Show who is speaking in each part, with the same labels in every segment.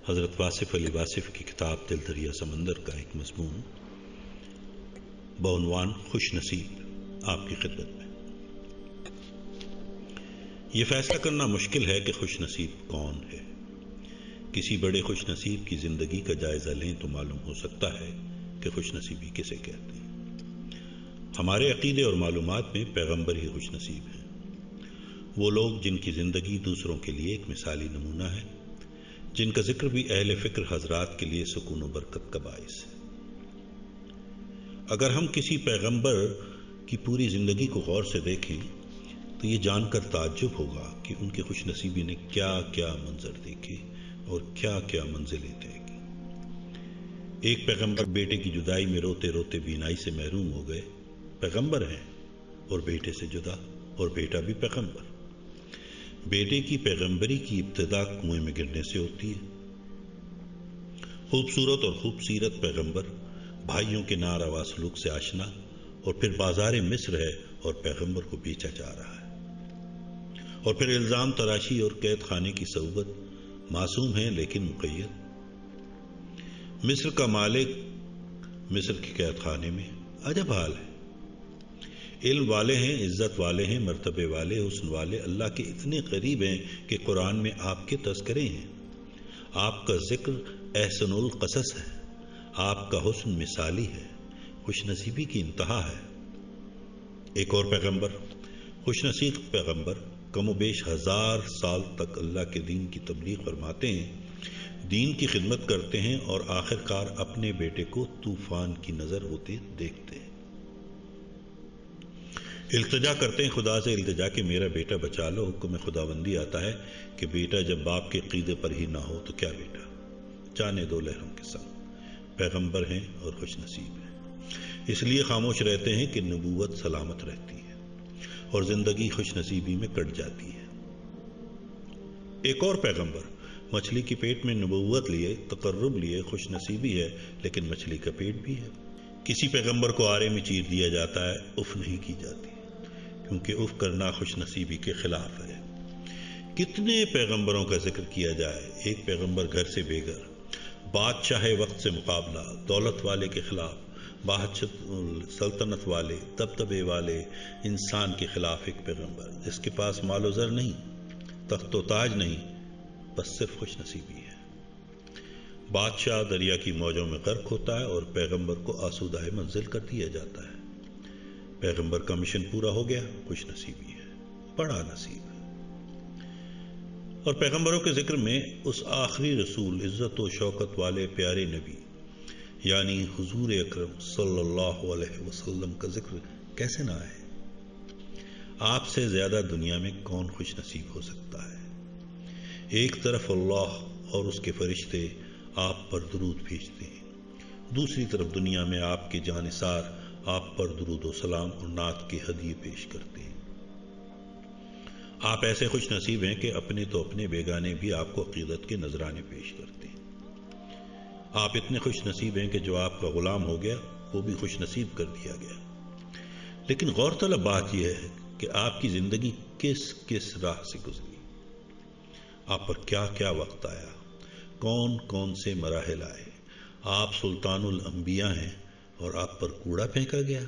Speaker 1: حضرت واصف علی واصف کی کتاب دل دریا سمندر کا ایک مضمون بعنوان خوش نصیب آپ کی خدمت میں۔ یہ فیصلہ کرنا مشکل ہے کہ خوش نصیب کون ہے۔ کسی بڑے خوش نصیب کی زندگی کا جائزہ لیں تو معلوم ہو سکتا ہے کہ خوش نصیبی کسے کہتے ہیں۔ ہمارے عقیدے اور معلومات میں پیغمبر ہی خوش نصیب ہیں، وہ لوگ جن کی زندگی دوسروں کے لیے ایک مثالی نمونہ ہے، جن کا ذکر بھی اہل فکر حضرات کے لیے سکون و برکت کا باعث ہے۔ اگر ہم کسی پیغمبر کی پوری زندگی کو غور سے دیکھیں تو یہ جان کر تعجب ہوگا کہ ان کی خوش نصیبی نے کیا کیا منظر دیکھے اور کیا کیا منزلیں طے کی۔ ایک پیغمبر بیٹے کی جدائی میں روتے روتے بینائی سے محروم ہو گئے، پیغمبر ہیں اور بیٹے سے جدا، اور بیٹا بھی پیغمبر۔ بیٹے کی پیغمبری کی ابتدا کنویں میں گرنے سے ہوتی ہے۔ خوبصورت اور خوبصیرت پیغمبر بھائیوں کے ناروا سلوک سے آشنا، اور پھر بازار مصر ہے اور پیغمبر کو بیچا جا رہا ہے، اور پھر الزام تراشی اور قید خانے کی صعوبت۔ معصوم ہیں لیکن مقید۔ مصر کا مالک مصر کے قید خانے میں، عجب حال ہے۔ علم والے ہیں، عزت والے ہیں، مرتبے والے، حسن والے، اللہ کے اتنے قریب ہیں کہ قرآن میں آپ کے تذکرے ہیں۔ آپ کا ذکر احسن القصص ہے، آپ کا حسن مثالی ہے، خوش نصیبی کی انتہا ہے۔ ایک اور پیغمبر، خوش نصیب پیغمبر، کم و بیش 1000 سال تک اللہ کے دین کی تبلیغ فرماتے ہیں، دین کی خدمت کرتے ہیں، اور آخر کار اپنے بیٹے کو طوفان کی نظر ہوتے دیکھتے ہیں۔ التجا کرتے ہیں خدا سے، التجا کہ میرا بیٹا بچا لو۔ حکم خداوندی آتا ہے کہ بیٹا جب باپ کے عقیدے پر ہی نہ ہو تو کیا بیٹا، جانے دو لہروں کے سنگ۔ پیغمبر ہیں اور خوش نصیب ہیں، اس لیے خاموش رہتے ہیں کہ نبوت سلامت رہتی ہے اور زندگی خوش نصیبی میں کٹ جاتی ہے۔ ایک اور پیغمبر، مچھلی کے پیٹ میں نبوت لیے، تقرب لیے، خوش نصیبی ہے، لیکن مچھلی کا پیٹ بھی ہے۔ کسی پیغمبر کو آرے میں چیر دیا جاتا ہے، اف نہیں کی جاتی، کیونکہ اف کرنا خوش نصیبی کے خلاف ہے۔ کتنے پیغمبروں کا ذکر کیا جائے، ایک پیغمبر گھر سے بے گھر، بادشاہ وقت سے مقابلہ، دولت والے کے خلاف، سلطنت والے، دبدبے والے انسان کے خلاف ایک پیغمبر، جس کے پاس مال و زر نہیں، تخت و تاج نہیں، بس صرف خوش نصیبی ہے۔ بادشاہ دریا کی موجوں میں غرق ہوتا ہے اور پیغمبر کو آسودہ منزل کر دیا جاتا ہے۔ پیغمبر کا مشن پورا ہو گیا، خوش نصیبی ہے، بڑا نصیب ہے۔ اور پیغمبروں کے ذکر میں اس آخری رسول، عزت و شوکت والے پیارے نبی یعنی حضور اکرم صلی اللہ علیہ وسلم کا ذکر کیسے نہ آئے؟ آپ سے زیادہ دنیا میں کون خوش نصیب ہو سکتا ہے؟ ایک طرف اللہ اور اس کے فرشتے آپ پر درود بھیجتے ہیں، دوسری طرف دنیا میں آپ کے جانثار آپ پر درود و سلام اور نعت کے ہدیے پیش کرتے ہیں۔ آپ ایسے خوش نصیب ہیں کہ اپنے تو اپنے، بیگانے بھی آپ کو عقیدت کے نذرانے پیش کرتے ہیں۔ آپ اتنے خوش نصیب ہیں کہ جو آپ کا غلام ہو گیا وہ بھی خوش نصیب کر دیا گیا۔ لیکن غور طلب بات یہ ہے کہ آپ کی زندگی کس کس راہ سے گزری، آپ پر کیا کیا وقت آیا، کون کون سے مراحل آئے۔ آپ سلطان الانبیاء ہیں اور آپ پر کوڑا پھینکا گیا۔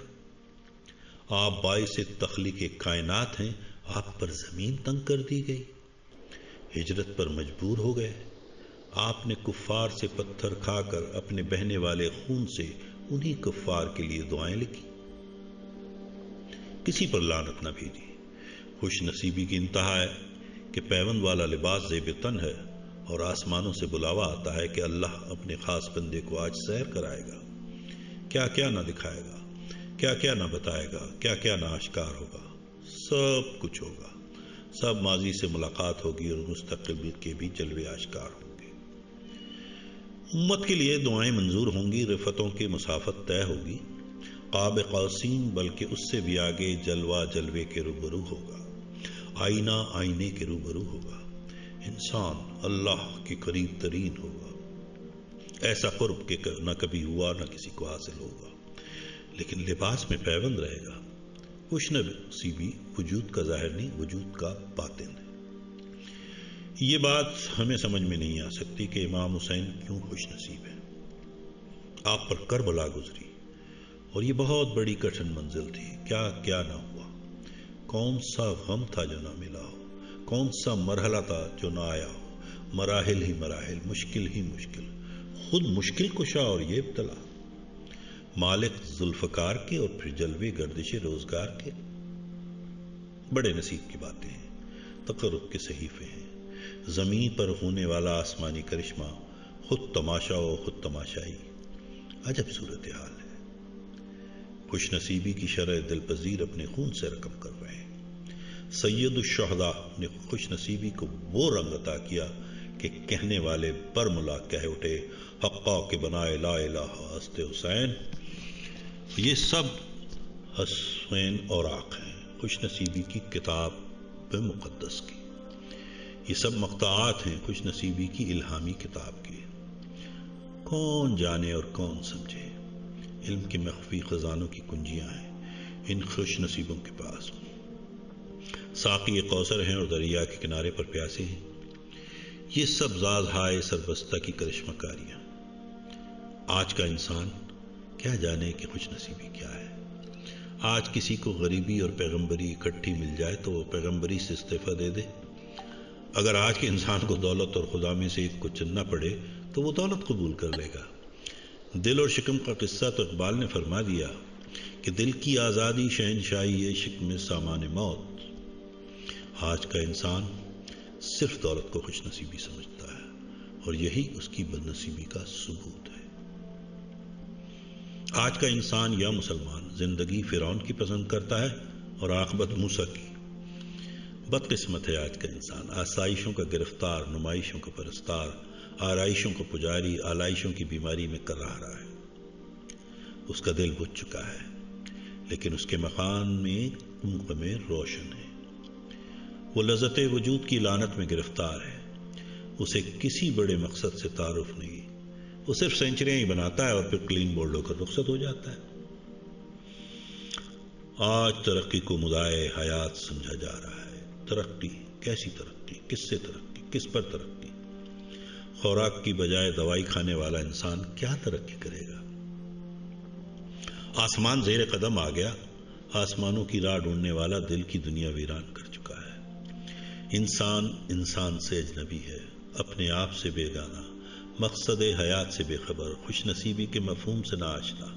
Speaker 1: آپ باعث تخلیق کائنات ہیں، آپ پر زمین تنگ کر دی گئی، ہجرت پر مجبور ہو گئے۔ آپ نے کفار سے پتھر کھا کر اپنے بہنے والے خون سے انہی کفار کے لیے دعائیں لکھی، کسی پر لعنت نہ بھیجی۔ خوش نصیبی کی انتہا ہے کہ پیوند والا لباس زیب تن ہے اور آسمانوں سے بلاوا آتا ہے کہ اللہ اپنے خاص بندے کو آج سیر کرائے گا۔ کیا کیا نہ دکھائے گا، کیا کیا نہ بتائے گا، کیا کیا نہ آشکار ہوگا، سب کچھ ہوگا۔ سب ماضی سے ملاقات ہوگی اور مستقبل کے بھی جلوے آشکار ہوں گے۔ امت کے لیے دعائیں منظور ہوں گی، رفتوں کی مسافت طے ہوگی۔ قاب قوسین بلکہ اس سے بھی آگے جلوہ جلوے کے روبرو ہوگا، آئینہ آئینے کے روبرو ہوگا۔ انسان اللہ کے قریب ترین ہوگا، ایسا قرب کہ نہ کبھی ہوا نہ کسی کو حاصل ہوگا، لیکن لباس میں پیوند رہے گا۔ خوش نصیبی وجود کا ظاہر نہیں، وجود کا باطن ہے۔ یہ بات ہمیں سمجھ میں نہیں آ سکتی کہ امام حسین کیوں خوش نصیب ہیں. آپ پر کربلا گزری اور یہ بہت بڑی کٹھن منزل تھی. کیا کیا نہ ہوا. کون سا غم تھا جو نہ ملا ہو. کون سا مرحلہ تھا جو نہ آیا ہو. مراحل ہی مراحل، مشکل ہی مشکل، خود مشکل کشا اور یہ ابتلا. مالک ذوالفقار کے اور پھر جلوے گردش روزگار کے. بڑے نصیب کی باتیں ہیں. تقرب کے صحیفے ہیں. زمین پر ہونے والا آسمانی کرشمہ، خود تماشا و خود تماشائی. عجب صورتحال ہے. خوش نصیبی کی شرح دل پذیر اپنے خون سے رقم کر رہے ہیں. سید الشہداء نے خوش نصیبی کو وہ رنگ عطا کیا کہ کہنے والے برملا کہہ اٹھے، حقا کے بنائے لا الہ ہست حسین. یہ سب حسین اوراق ہیں خوش نصیبی کی کتاب مقدس کی. یہ سب مقطعات ہیں خوش نصیبی کی الہامی کتاب کی. کون جانے اور کون سمجھے. علم کے مخفی خزانوں کی کنجیاں ہیں ان خوش نصیبوں کے پاس. ساقی کوثر ہیں اور دریا کے کنارے پر پیاسے ہیں. یہ سب زاز ہائے سربستہ کی کرشمہ کاریاں. آج کا انسان کیا جانے کہ خوش نصیبی کیا ہے. آج کسی کو غریبی اور پیغمبری اکٹھی مل جائے تو وہ پیغمبری سے استعفیٰ دے دے. اگر آج کے انسان کو دولت اور خدا میں سے ایک کو چننا پڑے تو وہ دولت قبول کر لے گا. دل اور شکم کا قصہ تو اقبال نے فرما دیا کہ دل کی آزادی شہنشاہی عشق میں سامان موت. آج کا انسان صرف دولت کو خوش نصیبی سمجھتا ہے اور یہی اس کی بد نصیبی کا ثبوت ہے. آج کا انسان یا مسلمان زندگی فرعون کی پسند کرتا ہے اور عاقبت موسیٰ کی. بدقسمت ہے آج کا انسان. آسائشوں کا گرفتار، نمائشوں کا پرستار، آرائشوں کا پجاری، آلائشوں کی بیماری میں کر رہا ہے. اس کا دل بجھ چکا ہے لیکن اس کے مکان میں غمیں روشن ہے. وہ لذت وجود کی لعنت میں گرفتار ہے. اسے کسی بڑے مقصد سے تعارف نہیں. وہ صرف سینچریاں ہی بناتا ہے اور پھر کلین بولڈ ہو کر رخصت ہو جاتا ہے. آج ترقی کو مدعائے حیات سمجھا جا رہا ہے. ترقی کیسی ترقی؟ کس سے ترقی؟ کس پر ترقی؟ خوراک کی بجائے دوائی کھانے والا انسان کیا ترقی کرے گا؟ آسمان زیر قدم آ گیا. آسمانوں کی راہ ڈھونڈنے والا دل کی دنیا ویران کر چکا ہے. انسان سے اجنبی ہے، اپنے آپ سے بیگانہ، مقصد حیات سے بے خبر، خوش نصیبی کے مفہوم سے ناآشنا.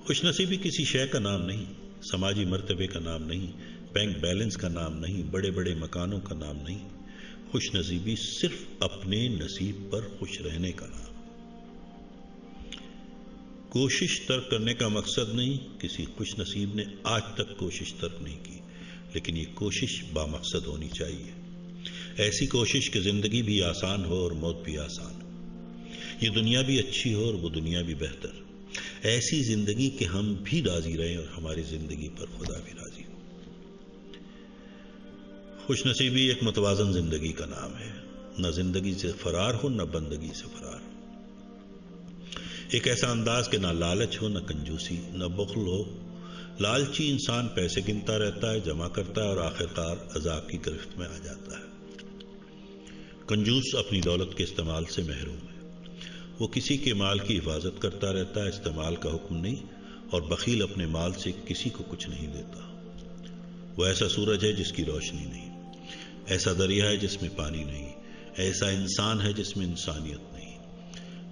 Speaker 1: خوش نصیبی کسی شے کا نام نہیں، سماجی مرتبے کا نام نہیں، بینک بیلنس کا نام نہیں، بڑے بڑے مکانوں کا نام نہیں. خوش نصیبی صرف اپنے نصیب پر خوش رہنے کا نام. کوشش ترک کرنے کا مقصد نہیں. کسی خوش نصیب نے آج تک کوشش ترک نہیں کی، لیکن یہ کوشش بامقصد ہونی چاہیے. ایسی کوشش کہ زندگی بھی آسان ہو اور موت بھی آسان ہو. یہ دنیا بھی اچھی ہو اور وہ دنیا بھی بہتر. ایسی زندگی کہ ہم بھی راضی رہیں اور ہماری زندگی پر خدا بھی راضی ہو. خوش نصیبی ایک متوازن زندگی کا نام ہے. نہ زندگی سے فرار ہو نہ بندگی سے فرار ہو. ایک ایسا انداز کہ نہ لالچ ہو نہ کنجوسی نہ بخل ہو. لالچی انسان پیسے گنتا رہتا ہے، جمع کرتا ہے اور آخرکار عذاب کی گرفت میں آ جاتا ہے. کنجوس اپنی دولت کے استعمال سے محروم ہے. وہ کسی کے مال کی حفاظت کرتا رہتا ہے، استعمال کا حکم نہیں، اور بخیل اپنے مال سے کسی کو کچھ نہیں دیتا. وہ ایسا سورج ہے جس کی روشنی نہیں، ایسا دریا ہے جس میں پانی نہیں، ایسا انسان ہے جس میں انسانیت نہیں.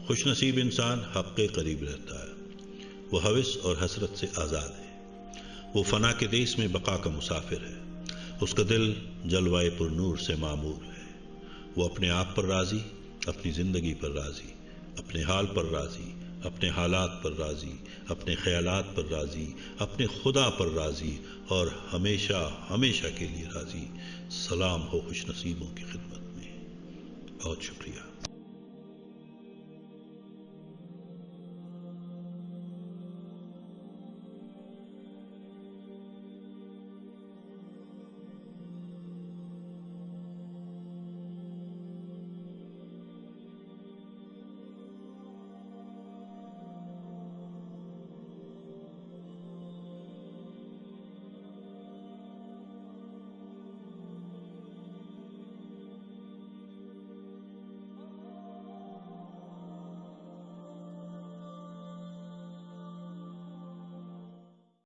Speaker 1: خوش نصیب انسان حق کے قریب رہتا ہے. وہ ہوس اور حسرت سے آزاد ہے. وہ فنا کے دیس میں بقا کا مسافر ہے. اس کا دل جلوائے پر نور سے معمور ہے. وہ اپنے آپ پر راضی، اپنی زندگی پر راضی، اپنے حال پر راضی، اپنے حالات پر راضی، اپنے خیالات پر راضی، اپنے خدا پر راضی اور ہمیشہ ہمیشہ کے لیے راضی. سلام ہو خوش نصیبوں کی خدمت میں. بہت شکریہ.